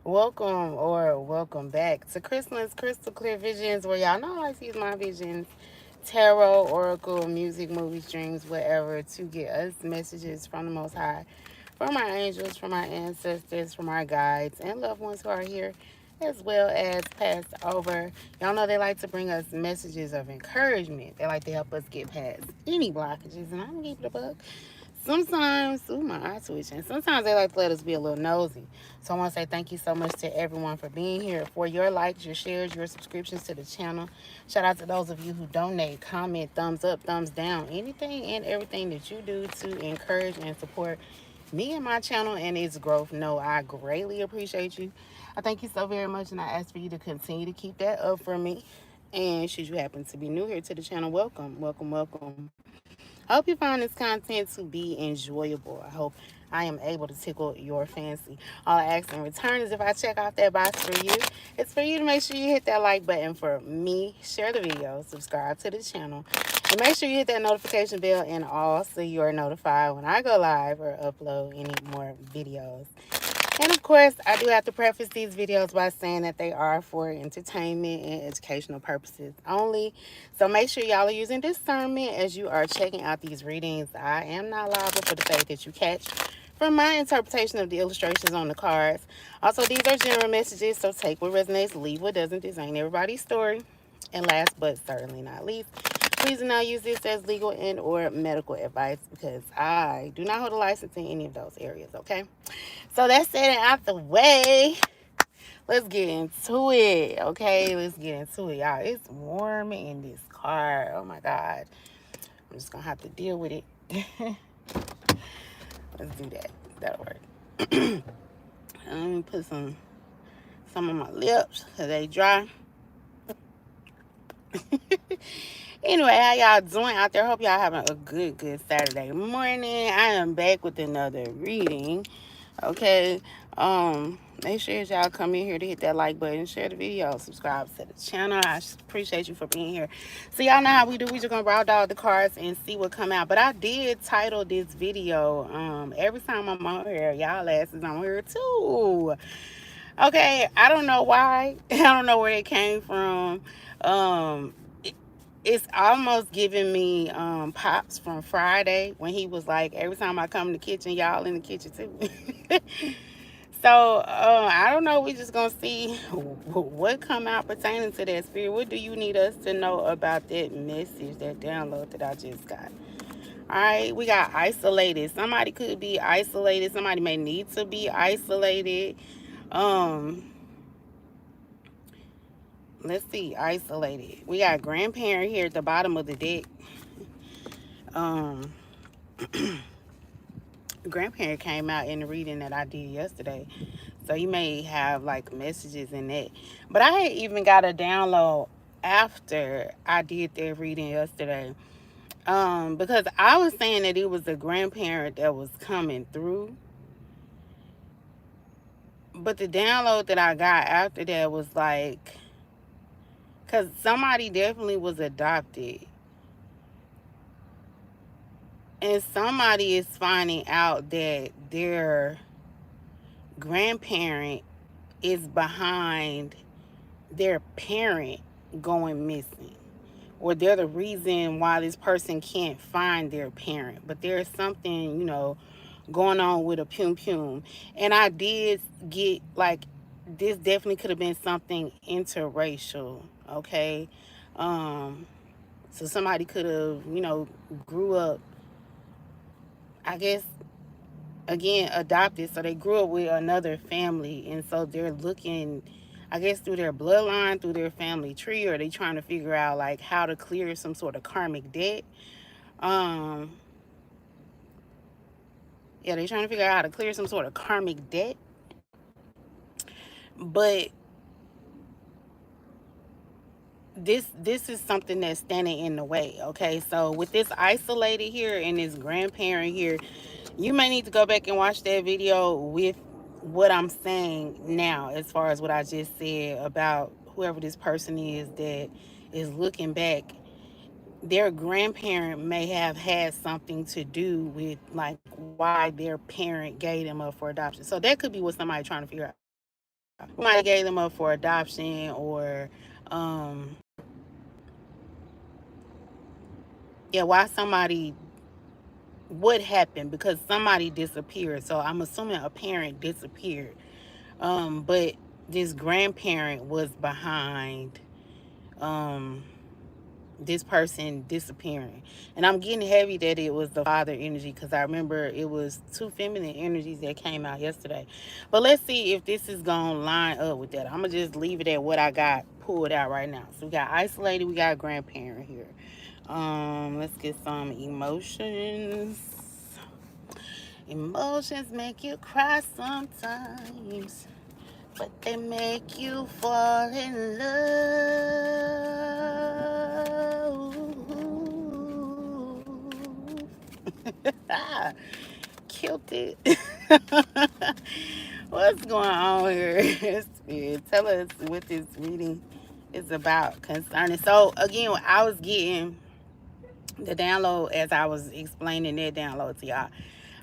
Welcome or welcome back to Crystal's Crystal Clear Visions, where y'all know I like to use my visions, tarot, oracle, music, movies, dreams, whatever, to get us messages from the Most High, from our angels, from our ancestors, from our guides, and loved ones who are here, as well as passed over. Y'all know they like to bring us messages of encouragement. They like to help us get past any blockages, and I'm gonna keep it a buck. Sometimes, ooh, my eye twitching. Sometimes they like to let us be a little nosy. So I want to say thank you so much to everyone for being here, for your likes, your shares, your subscriptions to the channel. Shout out to those of you who donate, comment, thumbs up, thumbs down, anything and everything that you do to encourage and support me and my channel and its growth. No, I greatly appreciate you. I thank you so very much, and I ask for you to continue to keep that up for me. And should you happen to be new here to the channel, welcome, welcome, welcome. I hope you find this content to be enjoyable. I hope I am able to tickle your fancy. All I ask in return is if I check off that box for you, it's for you to make sure you hit that like button for me, share the video, subscribe to the channel, and make sure you hit that notification bell and all so you are notified when I go live or upload any more videos. And of course, I do have to preface these videos by saying that they are for entertainment and educational purposes only. So make sure y'all are using discernment as you are checking out these readings. I am not liable for the fate that you catch from my interpretation of the illustrations on the cards. Also, these are general messages, so take what resonates, leave what doesn't. This ain't everybody's story. And last but certainly not least, please do not use this as legal and or medical advice because I do not hold a license in any of those areas, okay? So that's it out the way. Let's get into it, okay? Let's get into it, y'all. It's warm in this car. Oh my God. I'm just gonna have to deal with it. Let's do that. That'll work. Let me put some on my lips because they dry. Anyway, how y'all doing out there? Hope y'all having a good Saturday morning. I am back with another reading. Okay. Make sure y'all come in here to hit that like button, share the video, subscribe to the channel. I appreciate you for being here. So y'all know how we do. We just gonna raw dog the cards and see what come out. But I did title this video. Every time I'm on here, y'all asses on here too. Okay, I don't know why. I don't know where it came from. Um, it's almost giving me Pops from Friday when he was like, every time I come in the kitchen, y'all in the kitchen too. So I don't know. We just gonna see what come out pertaining to that spirit. What do you need us to know about that message, that download that I just got? All right, we got isolated. Somebody could be isolated. Somebody may need to be isolated. Um, let's see, isolated. We got grandparent here at the bottom of the deck. Um, grandparent came out in the reading that I did yesterday. So you may have like messages in that. But I had even got a download after I did that reading yesterday. Because I was saying that it was a grandparent that was coming through. But the download that I got after that was like, because somebody definitely was adopted. And somebody is finding out that their grandparent is behind their parent going missing, or they're the reason why this person can't find their parent. But there's something, going on with a pum pum. And I did get like, this definitely could have been something interracial, okay? So somebody could have, grew up, I guess, again, adopted. So they grew up with another family, and so they're looking, I guess, through their bloodline, through their family tree, or they trying to figure out like how to clear some sort of karmic debt. um yeah, they're trying to figure out how to clear some sort of karmic debt. But this is something that's standing in the way, okay? So with this isolated here and this grandparent here, you may need to go back and watch that video with what I'm saying now, as far as what I just said about whoever this person is that is looking back. Their grandparent may have had something to do with like why their parent gave them up for adoption. So that could be what somebody trying to figure out. We might have gave them up for adoption, or um yeah, why somebody, what happened, because somebody disappeared. So I'm assuming a parent disappeared. But this grandparent was behind um this person disappearing. And I'm getting heavy that it was the father energy, because I remember it was two feminine energies that came out yesterday. But let's see if this is gonna line up with that. I'm gonna just leave it at what I got pulled out right now. So we got isolated, we got grandparent here. Let's get some emotions. Emotions make you cry sometimes, but they make you fall in love. Killed it. What's going on here? Spirit, tell us what this reading is about concerning. So again, I was getting the download as I was explaining that download to y'all.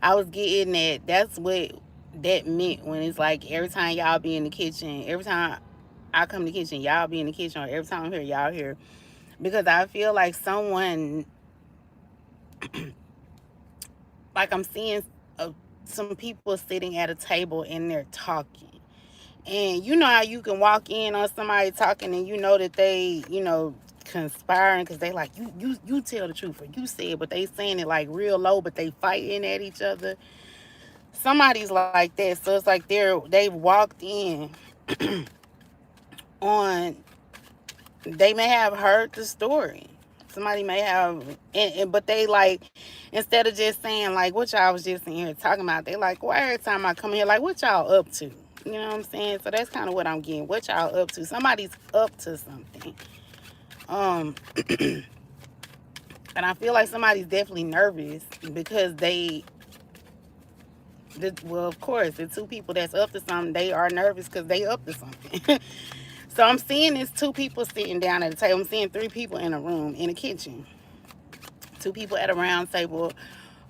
I was getting that that's what that meant when it's like every time y'all be in the kitchen, every time I come to the kitchen, y'all be in the kitchen, or every time I'm here, y'all here. Because I feel like someone, like I'm seeing some people sitting at a table and they're talking. And you know how you can walk in on somebody talking and you know that they, conspiring, because they like, you tell the truth, or you say it, but they saying it like real low, but they fighting at each other. Somebody's like that. So it's like they've walked in on, they may have heard the story. Somebody may have, but they like, instead of just saying like what y'all was just in here talking about, they like, well, every time I come here, like, what y'all up to? You know what I'm saying? So that's kind of what I'm getting. What y'all up to? Somebody's up to something. Um, and I feel like somebody's definitely nervous because well, of course, the two people that's up to something, they are nervous because they up to something. So I'm seeing this two people sitting down at a table. I'm seeing three people in a room in a kitchen. Two people at a round table,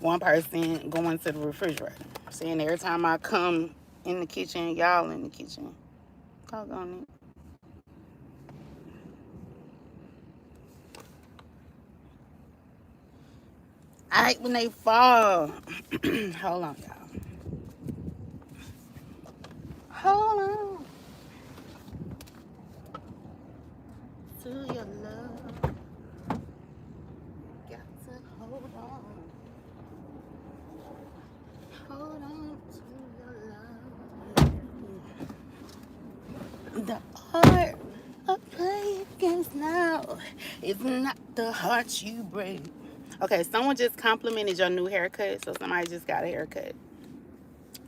one person going to the refrigerator. I'm seeing every time I come in the kitchen, y'all in the kitchen. Talk on it. I hate when they fall. Hold on, y'all. Hold on to your love. Got to hold on. Hold on to your love. The art of playing games now is not the heart you break. Okay, someone just complimented your new haircut, so somebody just got a haircut.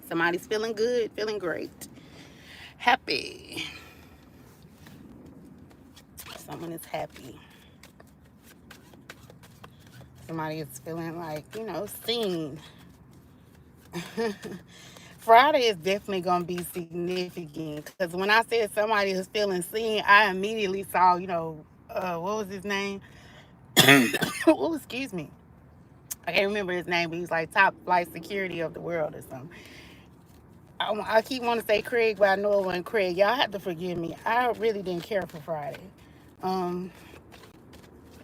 Somebody's feeling good, feeling great, happy. Someone is happy. Somebody is feeling like, seen. Friday is definitely going to be significant, because when I said somebody is feeling seen, I immediately saw, what was his name? Oh, excuse me. I can't remember his name, but he's like top flight security of the world or something. I keep wanting to say Craig, but I know it wasn't Craig. Y'all have to forgive me. I really didn't care for Friday. Um,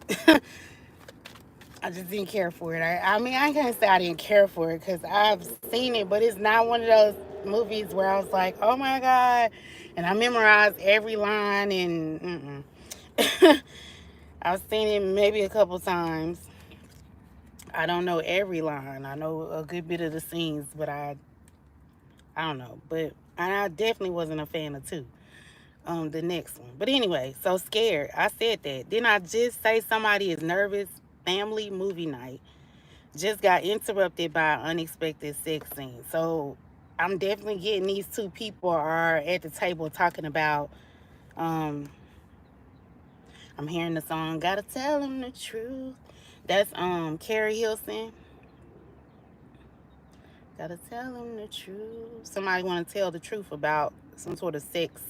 I just didn't care for it. I mean, I can't say I didn't care for it because I've seen it, but it's not one of those movies where I was like, oh my God, and I memorized every line and I've seen it maybe a couple times. I don't know every line. I know a good bit of the scenes, but I don't know. But I definitely wasn't a fan of two. The next one. But anyway, so scared. I said that. Didn't I just say somebody is nervous? Family movie night just got interrupted by an unexpected sex scene. So I'm definitely getting these two people are at the table talking about. Um, I'm hearing the song "Gotta Tell Him the Truth." That's Carrie Hilson. Gotta tell him the truth. Somebody want to tell the truth about some sort of sex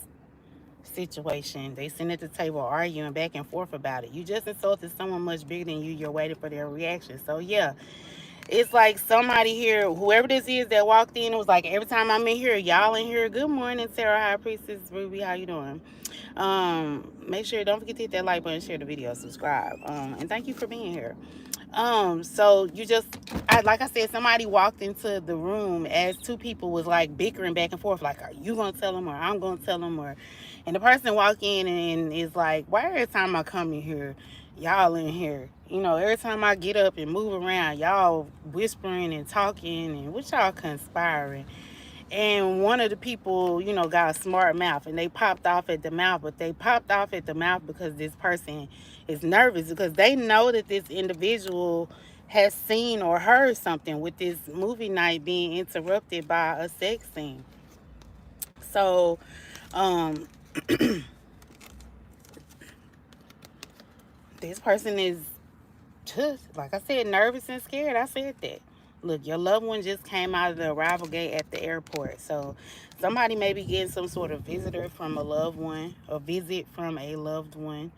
situation. They sitting at the table arguing back and forth about it. You just insulted someone much bigger than you. You're waiting for their reaction. So yeah, It's like somebody here, whoever this is that walked in, it was like every time I'm in here, y'all in here. Good morning, Sarah High Priestess Ruby. How you doing? Make sure don't forget to hit that like button, share the video, subscribe. And thank you for being here. So you just, like I said, somebody walked into the room as two people was like bickering back and forth, like, are you gonna tell them or I'm gonna tell them, or, and the person walk in and is like, why every time I come in here, y'all in here, every time I get up and move around, y'all whispering and talking, and what y'all conspiring? And one of the people, got a smart mouth, and they popped off at the mouth, but they popped off at the mouth because this person is nervous, because they know that this individual has seen or heard something with this movie night being interrupted by a sex scene. So, um, this person is just, like I said, nervous and scared. I said that. Look, your loved one just came out of the arrival gate at the airport. So somebody may be getting some sort of visitor from a loved one, a visit from a loved one.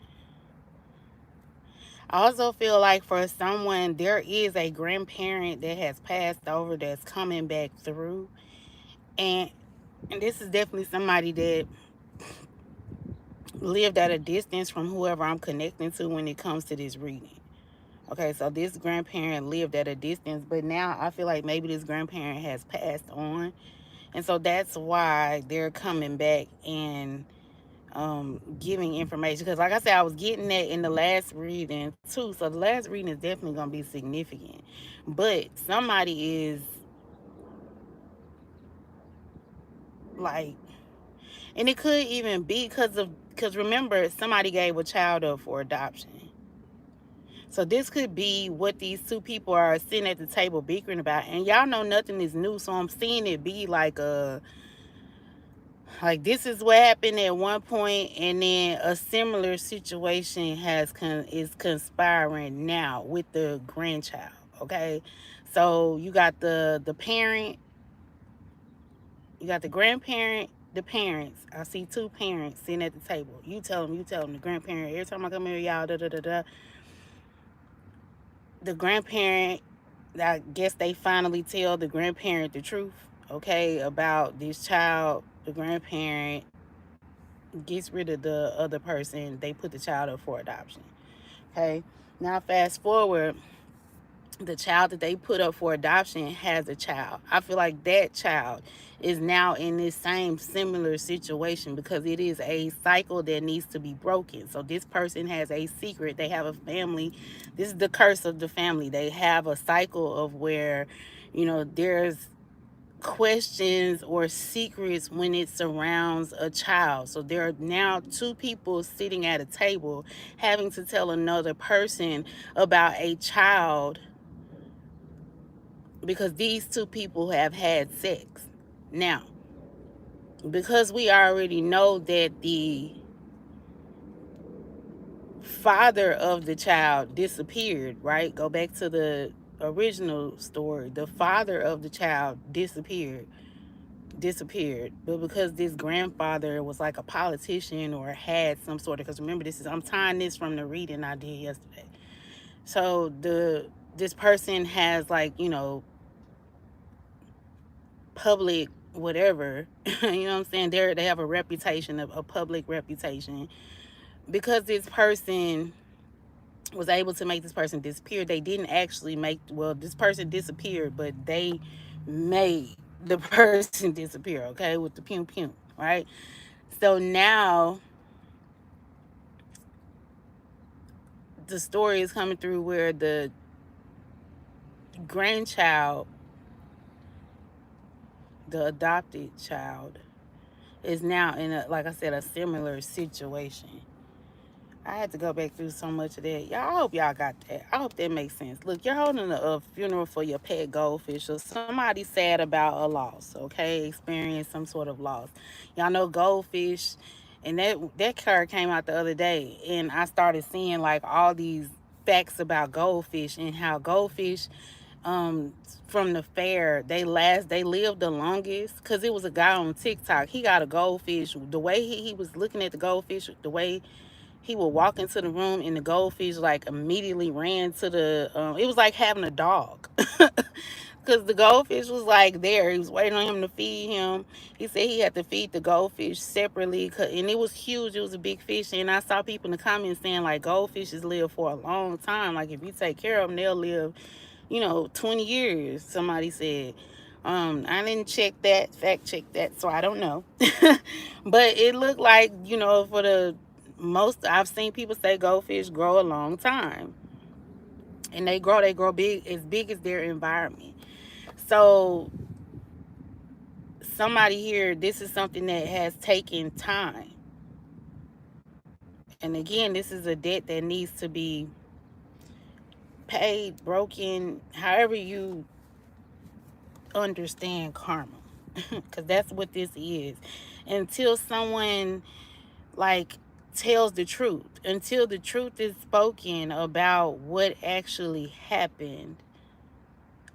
I also feel like for someone, there is a grandparent that has passed over that's coming back through. And this is definitely somebody that lived at a distance from whoever I'm connecting to when it comes to this reading. Okay, so this grandparent lived at a distance, but now I feel like maybe this grandparent has passed on. And so that's why they're coming back and giving information. Because like I said, I was getting that in the last reading too. So the last reading is definitely going to be significant. But somebody is like, and it could even be because remember, somebody gave a child up for adoption. So this could be what these two people are sitting at the table bickering about. And y'all know nothing is new. So I'm seeing it be like this is what happened at one point, and then a similar situation is conspiring now with the grandchild. Okay. So you got the parent, you got the grandparent, the parents. I see two parents sitting at the table. You tell them, the grandparent, every time I come here, y'all, da da da da. The grandparent, I guess they finally tell the grandparent the truth, okay, about this child. The grandparent gets rid of the other person. They put the child up for adoption. Okay. Now fast forward, the child that they put up for adoption has a child. I feel like that child is now in this same similar situation because it is a cycle that needs to be broken. So this person has a secret. They have a family. This is the curse of the family. They have a cycle of where, there's questions or secrets when it surrounds a child. So there are now two people sitting at a table having to tell another person about a child because these two people have had sex. Now, because we already know that the father of the child disappeared, right? Go back to the original story. The father of the child disappeared, but because this grandfather was like a politician or had some sort of, because remember, I'm tying this from the reading I did yesterday. So this person has like, public whatever, you know what I'm saying? They have a reputation, of a public reputation, because this person was able to make this person disappear. They didn't actually this person disappeared, but they made the person disappear, okay, with the pew pew, right? So now the story is coming through where the grandchild, the adopted child, is now in like I said, a similar situation. I had to go back through so much of that. Y'all, I hope y'all got that. I hope that makes sense. Look, you're holding a funeral for your pet goldfish, or somebody sad about a loss, okay? Experience some sort of loss. Y'all know goldfish, and that card came out the other day, and I started seeing like all these facts about goldfish and how goldfish, um from the fair, they lived the longest, because it was a guy on TikTok. He got a goldfish. The way he was looking at the goldfish, the way he would walk into the room and the goldfish like immediately ran to the it was like having a dog. Because the goldfish was like there. He was waiting on him to feed him. He said he had to feed the goldfish separately, and it was huge. It was a big fish. And I saw people in the comments saying like goldfishes live for a long time. Like if you take care of them, they'll live, 20 years, somebody said. I didn't check that, fact check that, so I don't know. But it looked like, for the most, I've seen people say goldfish grow a long time. And they grow big as their environment. So somebody here, this is something that has taken time. And again, this is a debt that needs to be paid, broken, however you understand karma. Because that's what this is. Until someone like tells the truth, until the truth is spoken about what actually happened.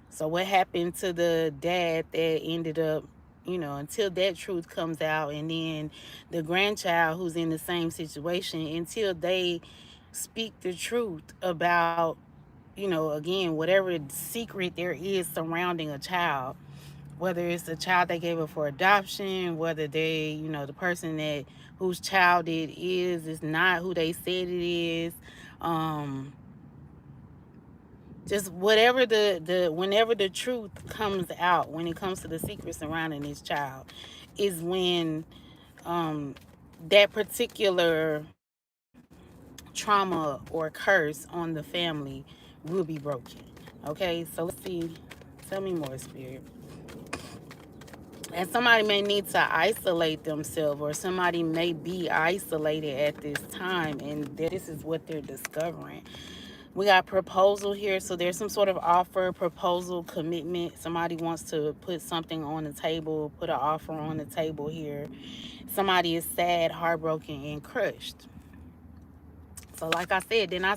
So what happened to the dad that ended up, until that truth comes out, and then the grandchild who's in the same situation, until they speak the truth about, again, whatever secret there is surrounding a child, whether it's a child they gave up for adoption, whether they, the person that whose child it is not who they said it is. Just whatever whenever the truth comes out, when it comes to the secret surrounding this child, is when that particular trauma or curse on the family will be broken. Okay, so let's see. Tell me more, Spirit. And somebody may need to isolate themselves, or somebody may be isolated at this time, and this is what they're discovering. We got proposal here. So there's some sort of offer, proposal, commitment. Somebody wants to put something on the table, put an offer on the table here. Somebody is sad, heartbroken, and crushed. So like I said, then I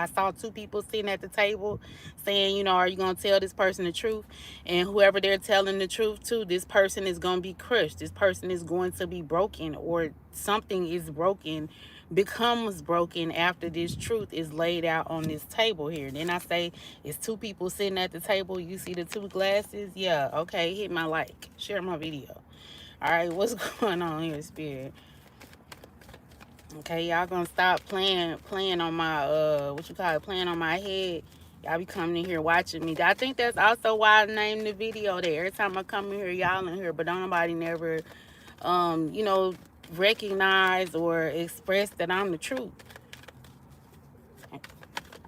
saw two people sitting at the table saying, are you going to tell this person the truth? And whoever they're telling the truth to, this person is going to be crushed. This person is going to be broken, or something is broken, becomes broken after this truth is laid out on this table here. Then I say, it's two people sitting at the table. You see the two glasses? Yeah, okay, hit my like, share my video. All right, what's going on here, Spirit? Okay, y'all gonna stop playing on my playing on my head. Y'all be coming in here watching me. I think that's also why I named the video there. Every time I come in here, y'all in here, but don't nobody never recognize or express that I'm the truth.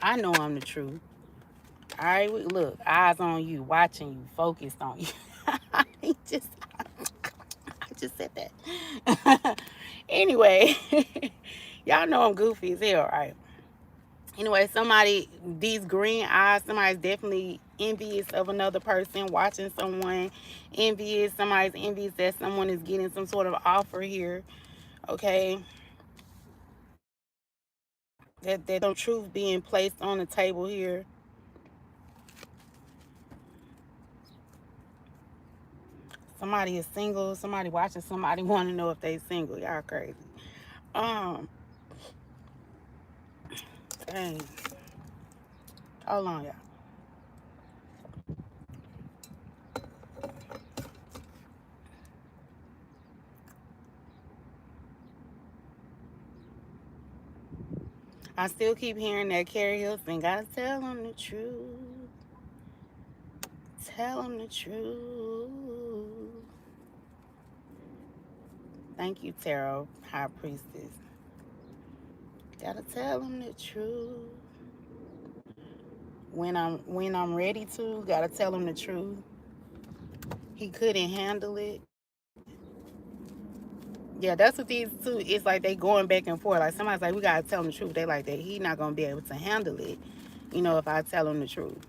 I know I'm the truth. All right, look, eyes on you, watching you, focused on you. I just said that. Anyway, y'all know I'm goofy as hell, right? Anyway, these green eyes, somebody's definitely envious of another person, watching someone envious. Somebody's envious that someone is getting some sort of offer here, okay? That no truth being placed on the table here. Somebody is single. Somebody watching somebody want to know if they single. Y'all crazy. Dang. Hold on, y'all. I still keep hearing that Carrie Hilson, gotta tell them the truth. Tell them the truth. Thank you, Tarot, High Priestess. Gotta tell them the truth. When I'm ready to, gotta tell him the truth. He couldn't handle it. Yeah, that's what these two, it's like they going back and forth. Like somebody's like, we gotta tell him the truth. They like that he not gonna be able to handle it, if I tell him the truth.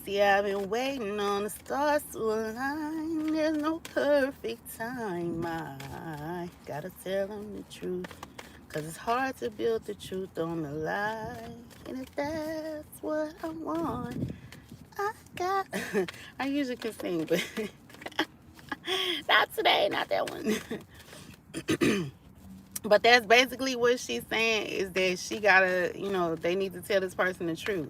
See, I've been waiting on the stars to align. There's no perfect time. I gotta tell him the truth. Cause it's hard to build the truth on the lie. And if that's what I want, I got... I usually can sing, but not today, not that one. But that's basically what she's saying, is that she gotta, they need to tell this person the truth.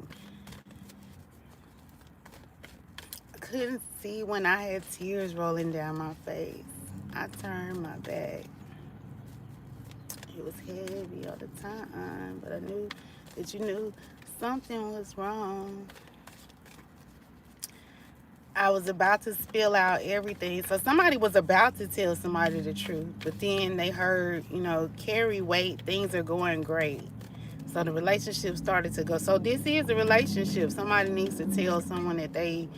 I couldn't see when I had tears rolling down my face. I turned my back. It was heavy all the time, but I knew that you knew something was wrong. I was about to spill out everything. So somebody was about to tell somebody the truth, but then they heard, carry weight, things are going great. So the relationship started to go. So this is a relationship. Somebody needs to tell someone that they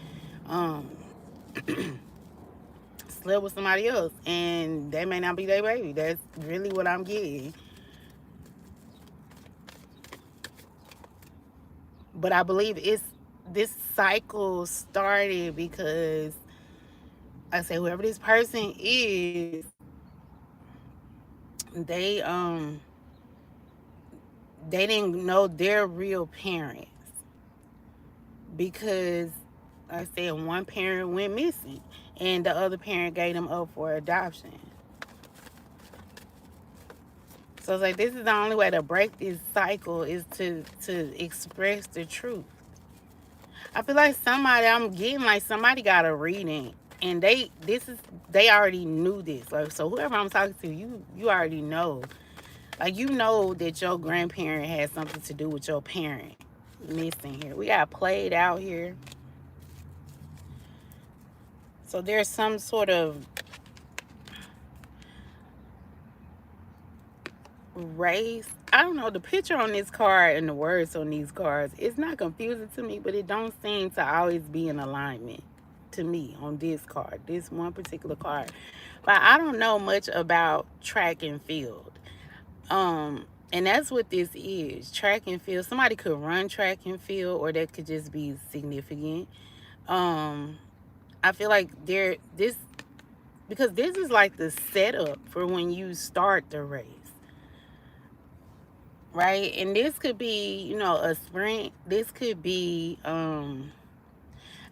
um, slept with somebody else, and that may not be their baby. That's really what I'm getting. But I believe this cycle started because I say whoever this person is, they they didn't know their real parents, because I said one parent went missing and the other parent gave them up for adoption. So it's like this is the only way to break this cycle, is to express the truth. I feel like I'm getting like somebody got a reading, and they already knew this. Like, so whoever I'm talking to, you already know. Like, you know that your grandparent had something to do with your parent missing here. We got played out here. So there's some sort of race. I don't know, the picture on this card and the words on these cards, it's not confusing to me, but it don't seem to always be in alignment to me on this card, this one particular card. But I don't know much about track and field. And that's what this is. Track and field. Somebody could run track and field, or that could just be significant. I feel like this, because this is like the setup for when you start the race. Right? And this could be, a sprint. This could be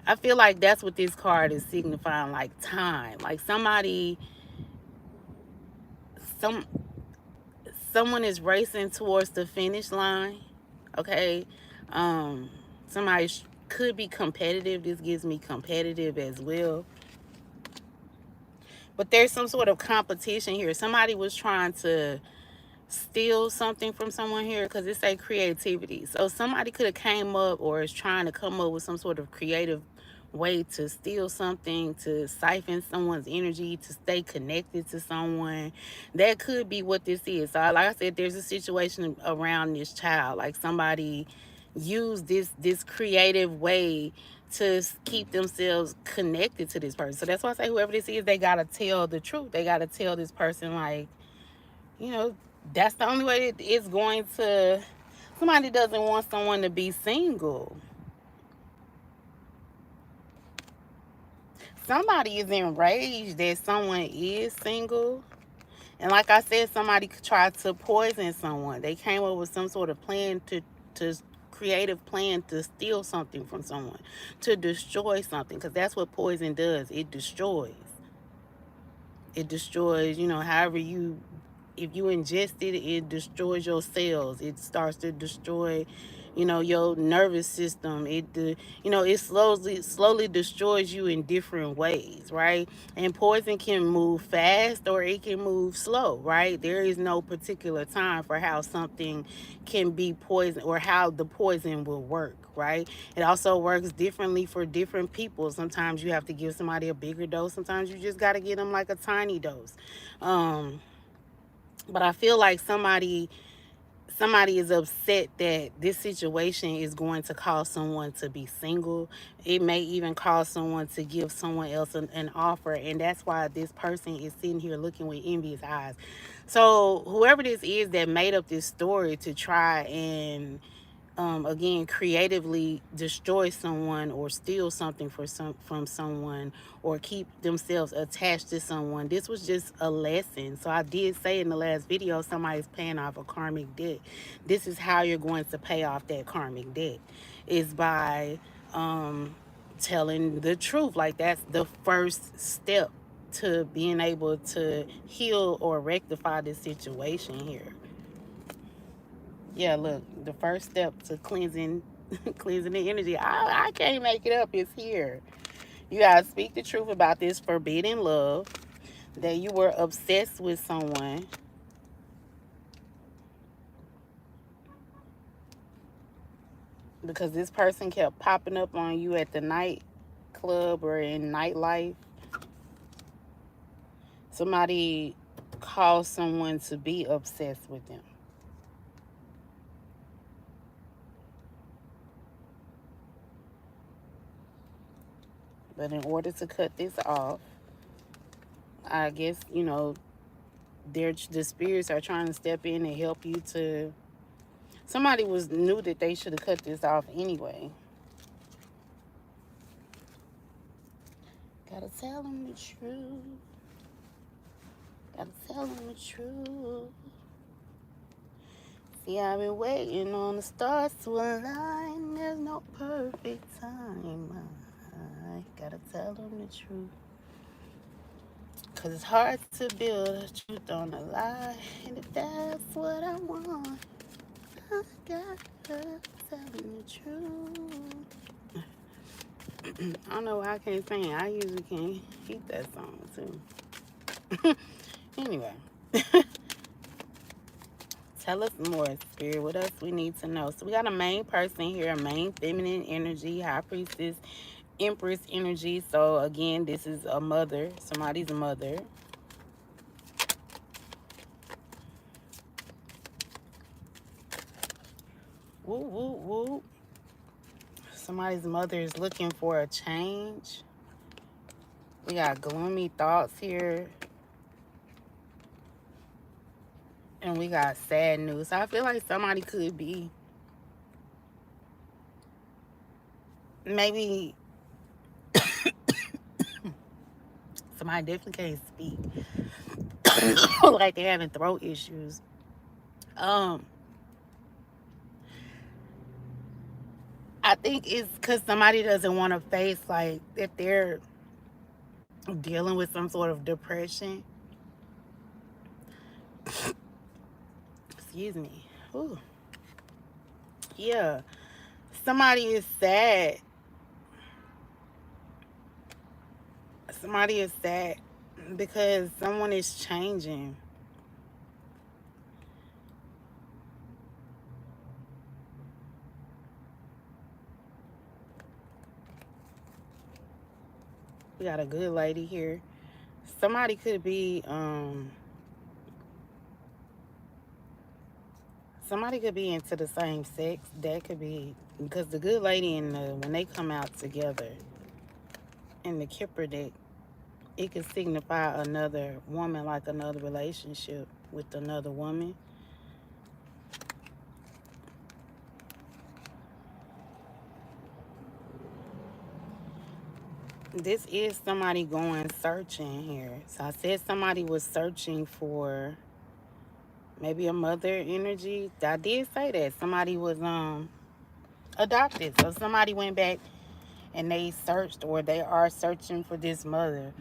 I feel like that's what this card is signifying, like time. Like some someone is racing towards the finish line. Okay. Somebody could be competitive. This gives me competitive as well. But there's some sort of competition here. Somebody was trying to steal something from someone here, because it's a creativity. So somebody could have came up, or is trying to come up with some sort of creative way to steal something, to siphon someone's energy, to stay connected to someone. That could be what this is. So like I said, there's a situation around this child. Like somebody used this creative way to keep themselves connected to this person. So that's why I say whoever this is, they gotta tell the truth. They gotta tell this person, like, you know, that's the only way it's going to. Somebody doesn't want someone to be single. Somebody is enraged that someone is single. And like I said, somebody tried to poison someone. They came up with some sort of plan to creative plan to steal something from someone, to destroy something, because that's what poison does. It destroys. It destroys, however you, if you ingest it, it destroys your cells. It starts to destroy, your nervous system. It slowly destroys you in different ways, right? And poison can move fast or it can move slow, right? There is no particular time for how something can be poison, or how the poison will work, right? It also works differently for different people. Sometimes you have to give somebody a bigger dose. Sometimes you just got to give them like a tiny dose. But I feel like somebody is upset that this situation is going to cause someone to be single. It may even cause someone to give someone else an offer, and that's why this person is sitting here looking with envious eyes. So whoever this is that made up this story to try and again, creatively destroy someone, or steal something from someone, or keep themselves attached to someone. This was just a lesson. So I did say in the last video, somebody's paying off a karmic debt. This is how you're going to pay off that karmic debt, is by telling the truth. Like, that's the first step to being able to heal or rectify this situation here. Yeah, look, the first step to cleansing cleansing the energy. I can't make it up. It's here. You gotta speak the truth about this forbidden love, that you were obsessed with someone. Because this person kept popping up on you at the night club or in nightlife. Somebody caused someone to be obsessed with them. But in order to cut this off, I guess, the spirits are trying to step in and help you to. Somebody knew that they should have cut this off anyway. Gotta tell them the truth. Gotta tell them the truth. See, I've been waiting on the stars to align. There's no perfect time. I gotta tell them the truth. Cause it's hard to build a truth on a lie. And if that's what I want, I gotta tell them the truth. I don't know why I can't sing. I usually can hit that song too. Anyway. Tell us more, Spirit. What else we need to know? So we got a main person here, a main feminine energy, high priestess, empress energy. So again, this is a mother, somebody's mother. Woo, woo, woo. Somebody's mother is looking for a change. We got gloomy thoughts here. And we got sad news. So I feel like somebody could be maybe somebody definitely can't speak. Like they're having throat issues. I think it's because somebody doesn't want to face, like, if they're dealing with some sort of depression. Excuse me. Ooh. Yeah. Somebody is sad. Somebody is sad because someone is changing. We got a good lady here. Somebody could be somebody could be into the same sex. That could be because the good lady and when they come out together in the Kipper deck, it could signify another woman, like another relationship with another woman. This is somebody going searching here. So I said somebody was searching for maybe a mother energy. I did say that. Somebody was adopted. So somebody went back and they searched, or they are searching for this mother.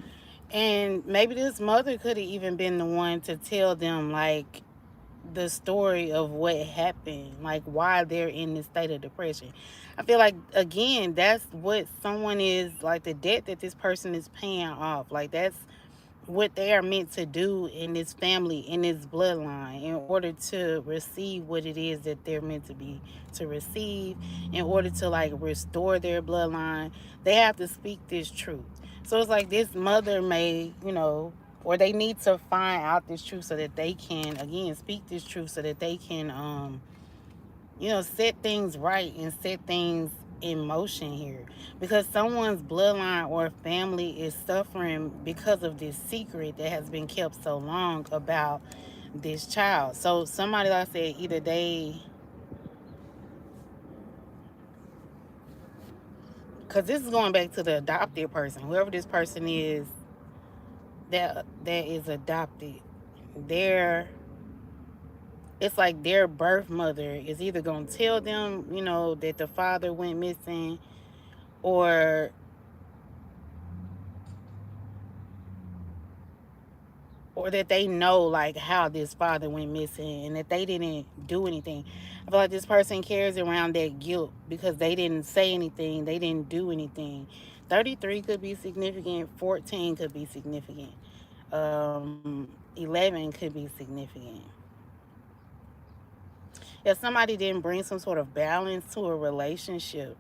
And maybe this mother could have even been the one to tell them, like, the story of what happened, like why they're in this state of depression. I feel like, again, that's what someone is, like, the debt that this person is paying off. Like, that's what they are meant to do in this family, in this bloodline, in order to receive what it is that they're meant to be to receive, in order to, like, restore their bloodline. They have to speak this truth. So it's like this mother may, or they need to find out this truth so that they can, again, speak this truth so that they can set things right and set things in motion here, because someone's bloodline or family is suffering because of this secret that has been kept so long about this child. So somebody, like I said, either because this is going back to the adopted person, whoever this person is that is adopted, it's like their birth mother is either going to tell them, that the father went missing, or or that they know like how this father went missing and that they didn't do anything. I feel like this person carries around that guilt because they didn't say anything, they didn't do anything. 33 could be significant, 14 could be significant, 11 could be significant. If somebody didn't bring some sort of balance to a relationship,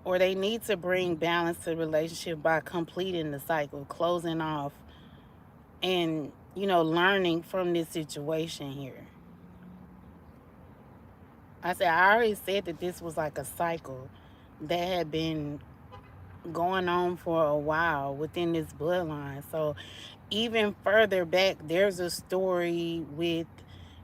or they need to bring balance to the relationship by completing the cycle, closing off, and learning from this situation here. I already said that this was like a cycle that had been going on for a while within this bloodline. So even further back, there's a story with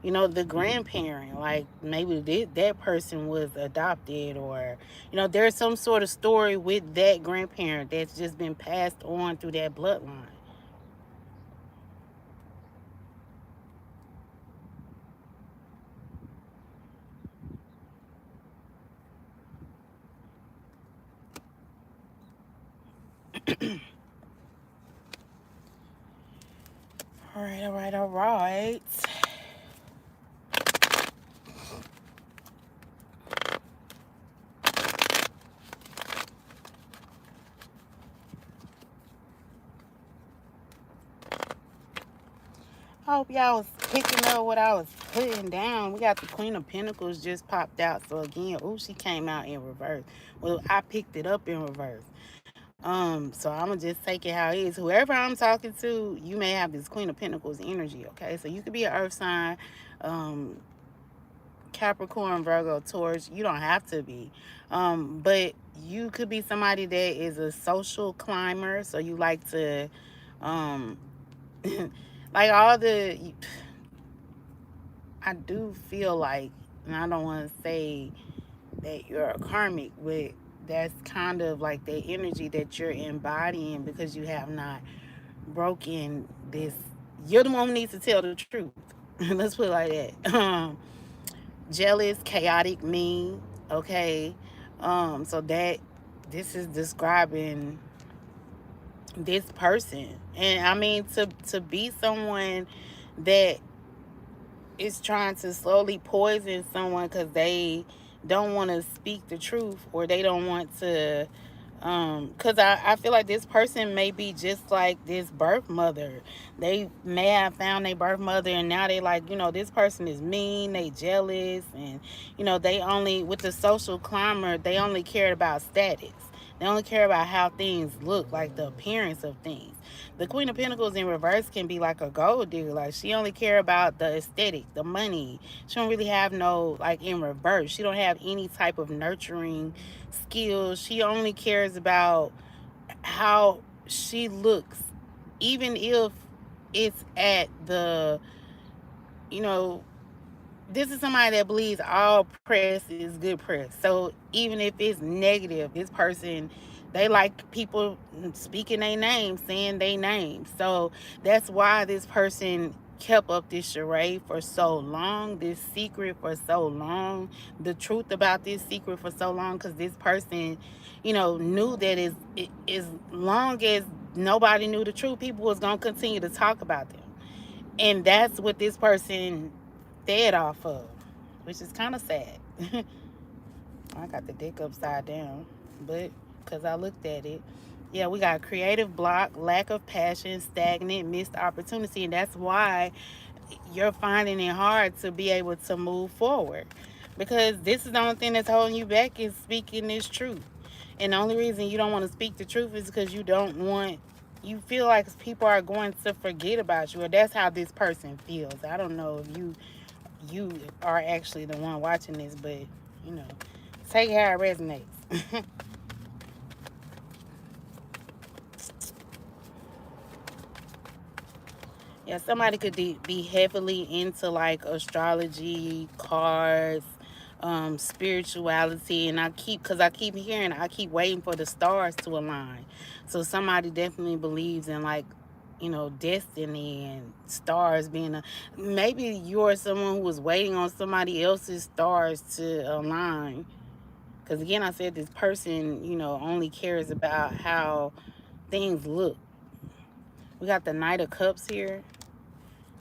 the grandparent. Like maybe that person was adopted, or there's some sort of story with that grandparent that's just been passed on through that bloodline. All right, all right, all right. I hope y'all was picking up what I was putting down. We got the Queen of Pentacles just popped out. So again, she came out in reverse. Well, I picked it up in reverse. So I'm gonna just take it how it is. Whoever I'm talking to, you may have this Queen of Pentacles energy, okay? So you could be an earth sign, um, Capricorn, Virgo, Taurus. You don't have to be. But you could be somebody that is a social climber. So you like to um like all the I do feel like, and I don't want to say that you're a karmic, but that's kind of like the energy that you're embodying because you have not broken this. You're the one who needs to tell the truth. Let's put it like that. Jealous, chaotic, mean. Okay. So that this is describing this person, and I mean to be someone that is trying to slowly poison someone because they don't want to speak the truth, or they don't want to because I feel like this person may be just like this birth mother. They may have found their birth mother, and now they like, this person is mean, they jealous, and they only, with the social climber, they only cared about status. They only care about how things look, like the appearance of things. The Queen of Pentacles in reverse can be like a gold digger. Like she only care about the aesthetic, the money. She don't really have no, like, in reverse. She don't have any type of nurturing skills. She only cares about how she looks, even if it's at the, you know, this is somebody that believes all press is good press. So even if it's negative, this person, they like people speaking their name, saying their name. So that's why this person kept up this charade for so long, this secret for so long, the truth about this secret for so long, because this person, knew that as long as nobody knew the truth, people was gonna continue to talk about them. And that's what this person fed off of, which is kind of sad. I got the deck upside down, but because I looked at it, yeah, we got creative block, lack of passion, stagnant, missed opportunity, and that's why you're finding it hard to be able to move forward, because this is the only thing that's holding you back is speaking this truth. And the only reason you don't want to speak the truth is because you feel like people are going to forget about you, or that's how this person feels. I don't know if you are actually the one watching this, but you know, take how it resonates. Yeah, somebody could be heavily into like astrology, cards, spirituality, and I keep hearing, I keep waiting for the stars to align. So somebody definitely believes in like, destiny and stars being maybe you're someone who was waiting on somebody else's stars to align. Because again, I said this person, only cares about how things look. We got the Knight of Cups here.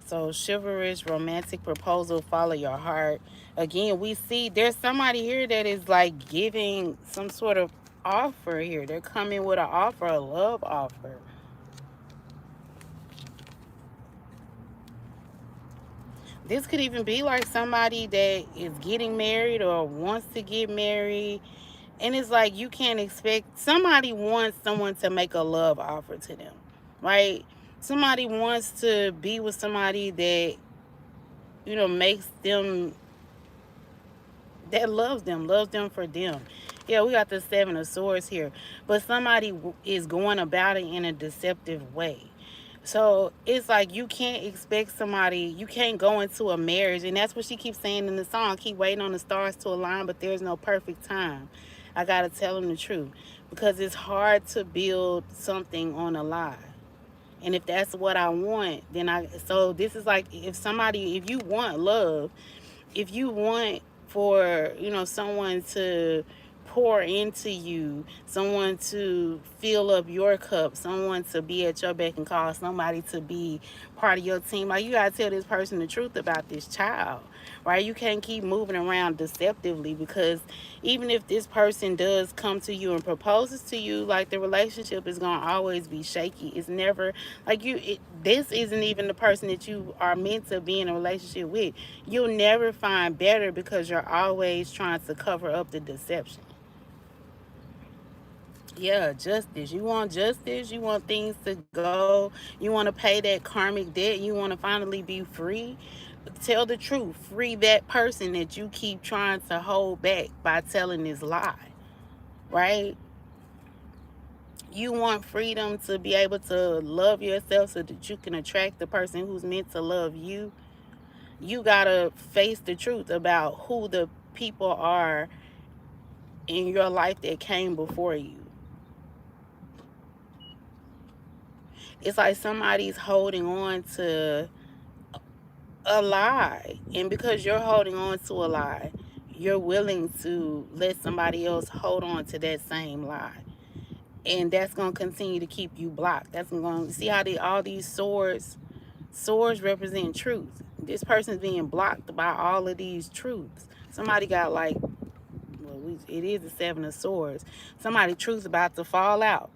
So chivalrous, romantic proposal, follow your heart. Again, we see there's somebody here that is like giving some sort of offer here. They're coming with an offer, a love offer. This could even be like somebody that is getting married or wants to get married. And it's like you can't expect, somebody wants someone to make a love offer to them, right? Somebody wants to be with somebody that, makes them, that loves them for them. Yeah, we got the Seven of Swords here. But somebody is going about it in a deceptive way. So it's like you can't expect somebody, you can't go into a marriage. And that's what she keeps saying in the song. Keep waiting on the stars to align, but there's no perfect time. I got to tell them the truth. Because it's hard to build something on a lie. And if that's what I want, so this is like if you want love, if you want for, someone to pour into you, someone to fill up your cup, someone to be at your beck and call, somebody to be part of your team, like you gotta tell this person the truth about this child, right? You can't keep moving around deceptively, because even if this person does come to you and proposes to you, like the relationship is gonna always be shaky. It's never like this isn't even the person that you are meant to be in a relationship with. You'll never find better because you're always trying to cover up the deception. Yeah, justice. You want justice. You want things to go. You want to pay that karmic debt. You want to finally be free. Tell the truth. Free that person that you keep trying to hold back by telling this lie, right? You want freedom to be able to love yourself so that you can attract the person who's meant to love you. You gotta face the truth about who the people are in your life that came before you. It's like somebody's holding on to a lie, and because you're holding on to a lie, you're willing to let somebody else hold on to that same lie, and that's going to continue to keep you blocked. That's going to see how all these swords represent truth. This person's being blocked by all of these truths. Somebody got like, well, it is the Seven of Swords. Somebody truth's about to fall out.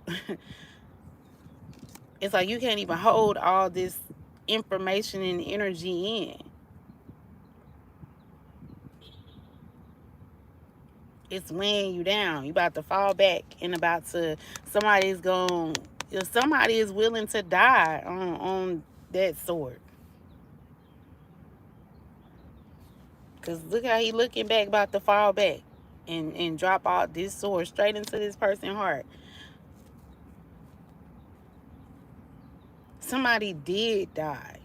It's like you can't even hold all this information and energy in. It's weighing you down. You about to fall back and somebody is willing to die on that sword. Because look how he looking back, about to fall back and drop all this sword straight into this person's heart. Somebody did die.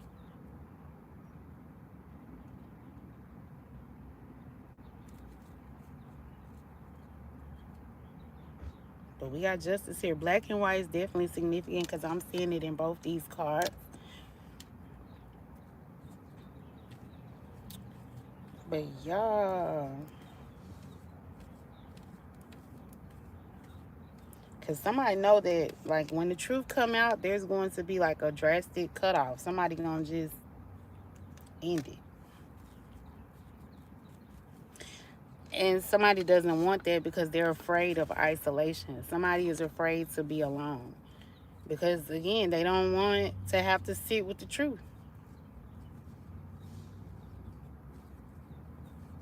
But we got justice here. Black and white is definitely significant because I'm seeing it in both these cards. But y'all, because somebody know that, like, when the truth come out, there's going to be like a drastic cutoff. Somebody gonna just end it. And somebody doesn't want that because they're afraid of isolation. Somebody is afraid to be alone. Because, again, they don't want to have to sit with the truth.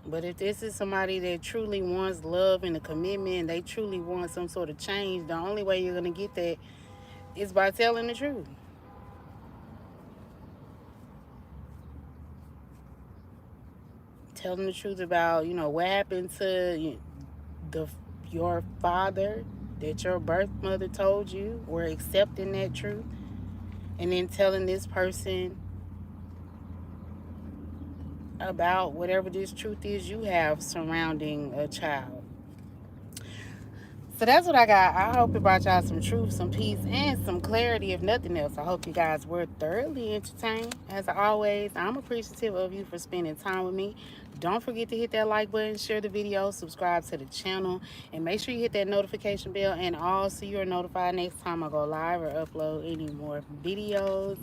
But if this is somebody that truly wants love and a commitment, they truly want some sort of change, the only way you're going to get that is by telling the truth. Telling the truth about, what happened to your father that your birth mother told you, or accepting that truth, and then telling this person about whatever this truth is you have surrounding a child. So that's what I got. I hope it brought y'all some truth, some peace, and some clarity, if nothing else. I hope you guys were thoroughly entertained. As always, I'm appreciative of you for spending time with me. Don't forget to hit that like button, share the video, subscribe to the channel, and make sure you hit that notification bell and all so you're notified next time I go live or upload any more videos.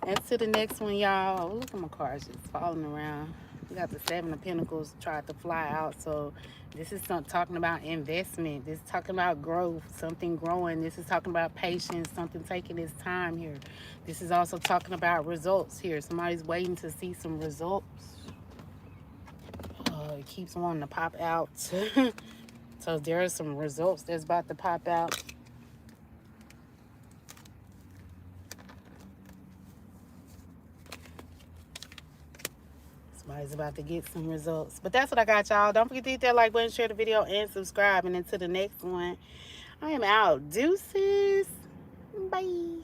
Until the next one, y'all. Oh, look at my cards just falling around. We got the Seven of Pentacles tried to fly out. So this is talking about investment. This is talking about growth, something growing. This is talking about patience, something taking its time here. This is also talking about results here. Somebody's waiting to see some results. It keeps wanting to pop out. So there are some results that's about to pop out. Somebody's about to get some results. But that's what I got, y'all. Don't forget to hit that like button, share the video, and subscribe. And until the next one, I am out. Deuces. Bye.